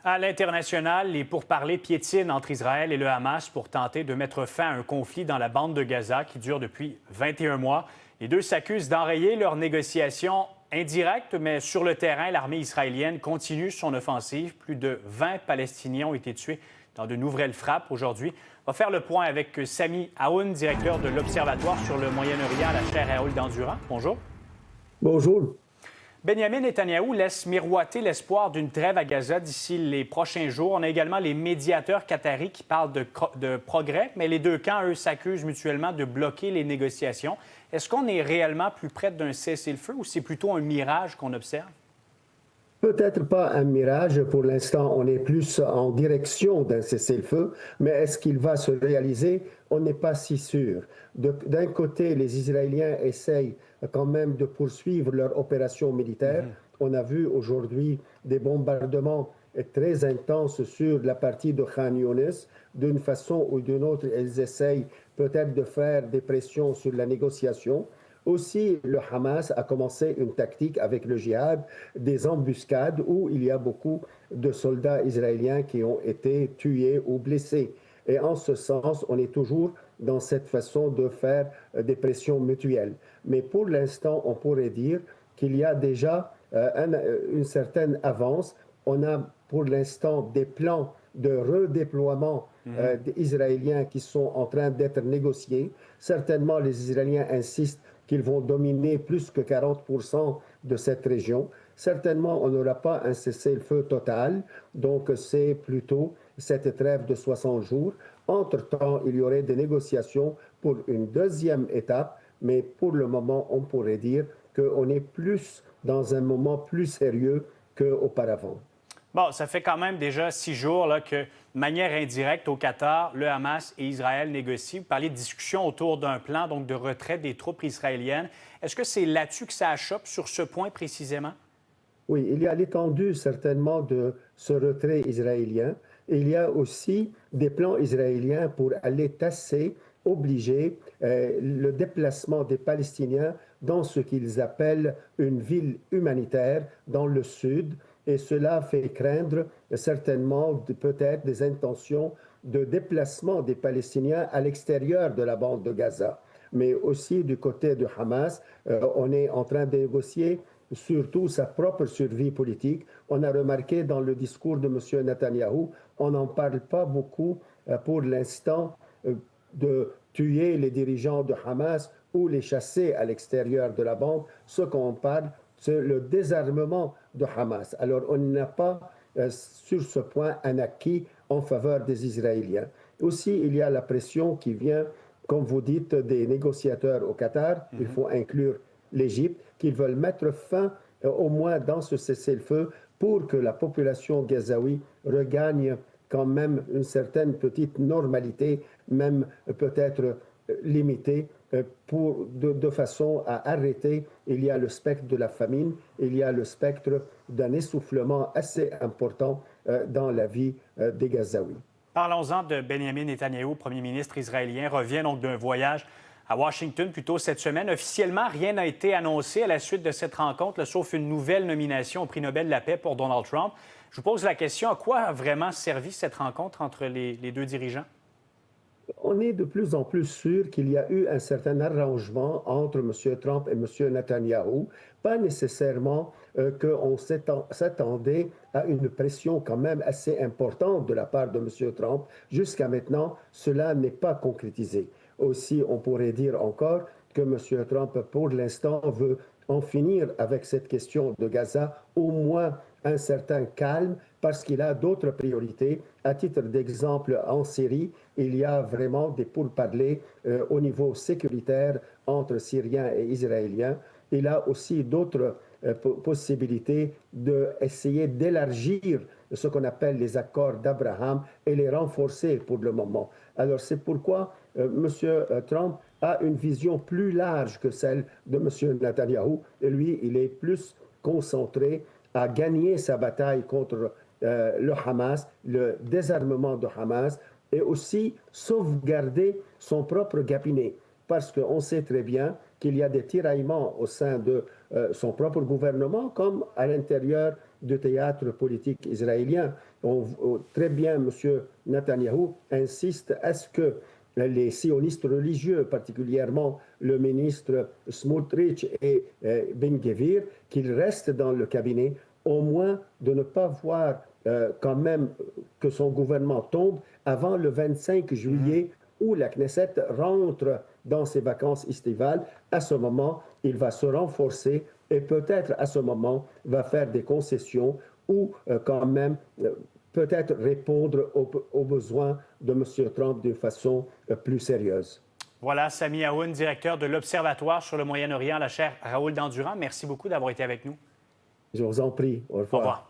À l'international, les pourparlers piétinent entre Israël et le Hamas pour tenter de mettre fin à un conflit dans la bande de Gaza qui dure depuis 21 mois. Les deux s'accusent d'enrayer leurs négociations indirectes, mais sur le terrain, l'armée israélienne continue son offensive. Plus de 20 Palestiniens ont été tués dans de nouvelles frappes aujourd'hui. On va faire le point avec Sami Aoun, directeur de l'Observatoire sur le Moyen-Orient à la chaire Raoul Dandurand. Bonjour. Bonjour. Benjamin Netanyahou laisse miroiter l'espoir d'une trêve à Gaza d'ici les prochains jours. On a également les médiateurs qataris qui parlent de progrès, mais les deux camps, eux, s'accusent mutuellement de bloquer les négociations. Est-ce qu'on est réellement plus près d'un cessez-le-feu ou c'est plutôt un mirage qu'on observe? Peut-être pas un mirage. Pour l'instant, on est plus en direction d'un cessez-le-feu, mais est-ce qu'il va se réaliser? On n'est pas si sûr. D'un côté, les Israéliens essayent quand même de poursuivre leur opération militaire. On a vu aujourd'hui des bombardements très intenses sur la partie de Khan Younis. D'une façon ou d'une autre, ils essayent peut-être de faire des pressions sur la négociation. Aussi, le Hamas a commencé une tactique avec le djihad, des embuscades où il y a beaucoup de soldats israéliens qui ont été tués ou blessés. Et en ce sens, on est toujours dans cette façon de faire des pressions mutuelles. Mais pour l'instant, on pourrait dire qu'il y a déjà une certaine avance. On a pour l'instant des plans de redéploiement israéliens qui sont en train d'être négociés. Certainement, les Israéliens insistent qu'ils vont dominer plus que 40% de cette région. Certainement, on n'aura pas un cessez-le-feu total, donc c'est plutôt cette trêve de 60 jours. Entre-temps, il y aurait des négociations pour une deuxième étape, mais pour le moment, on pourrait dire qu'on est plus dans un moment plus sérieux qu'auparavant. Bon, ça fait quand même déjà 6 jours là, que, de manière indirecte, au Qatar, le Hamas et Israël négocient. Vous parlez de discussions autour d'un plan donc, de retrait des troupes israéliennes. Est-ce que c'est là-dessus que ça achoppe, sur ce point précisément? Oui, il y a l'étendue certainement de ce retrait israélien. Il y a aussi des plans israéliens pour aller tasser, obliger le déplacement des Palestiniens dans ce qu'ils appellent une ville humanitaire dans le sud. Et cela fait craindre certainement peut-être des intentions de déplacement des Palestiniens à l'extérieur de la bande de Gaza. Mais aussi du côté du Hamas, on est en train de négocier surtout sa propre survie politique. On a remarqué dans le discours de M. Netanyahou, on n'en parle pas beaucoup pour l'instant de tuer les dirigeants de Hamas ou les chasser à l'extérieur de la bande. Ce qu'on parle, c'est le désarmement de Hamas. Alors, on n'a pas sur ce point un acquis en faveur des Israéliens. Aussi, il y a la pression qui vient, comme vous dites, des négociateurs au Qatar. Il faut inclure l'Égypte, qu'ils veulent mettre fin au moins dans ce cessez-le-feu pour que la population gazaoui regagne quand même une certaine petite normalité, même peut-être limitée, de façon à arrêter. Il y a le spectre de la famine, il y a le spectre d'un essoufflement assez important dans la vie des Gazaouis. Parlons-en de Benjamin Netanyahou, premier ministre israélien, revient donc d'un voyage à Washington plus tôt cette semaine. Officiellement, rien n'a été annoncé à la suite de cette rencontre, là, sauf une nouvelle nomination au prix Nobel de la paix pour Donald Trump. Je vous pose la question, à quoi a vraiment servi cette rencontre entre les deux dirigeants? On est de plus en plus sûr qu'il y a eu un certain arrangement entre M. Trump et M. Netanyahou. Pas nécessairement qu'on s'attendait à une pression quand même assez importante de la part de M. Trump. Jusqu'à maintenant, cela n'est pas concrétisé. Aussi, on pourrait dire encore que M. Trump, pour l'instant, veut en finir avec cette question de Gaza, au moins un certain calme, parce qu'il a d'autres priorités. À titre d'exemple, en Syrie, il y a vraiment des pourparlers au niveau sécuritaire entre Syriens et Israéliens. Il a aussi d'autres possibilités d'essayer d'élargir ce qu'on appelle les accords d'Abraham et les renforcer pour le moment. Alors c'est pourquoi M. Trump a une vision plus large que celle de M. Netanyahou. Et lui, il est plus concentré à gagner sa bataille contre le Hamas, le désarmement de Hamas, et aussi sauvegarder son propre cabinet. Parce qu'on sait très bien qu'il y a des tiraillements au sein de son propre gouvernement, comme à l'intérieur du théâtre politique israélien. très bien, M. Netanyahou insiste à ce que les sionistes religieux, particulièrement le ministre Smotrich et Ben-Gvir, qu'ils restent dans le cabinet, au moins de ne pas voir quand même que son gouvernement tombe avant le 25 juillet où la Knesset rentre dans ses vacances estivales. À ce moment, il va se renforcer et peut-être à ce moment va faire des concessions ou quand même peut-être répondre aux besoins de M. Trump d'une façon plus sérieuse. Voilà, Sami Aoun, directeur de l'Observatoire sur le Moyen-Orient, la chaire Raoul Dandurand. Merci beaucoup d'avoir été avec nous. Je vous en prie. Au revoir. Au revoir.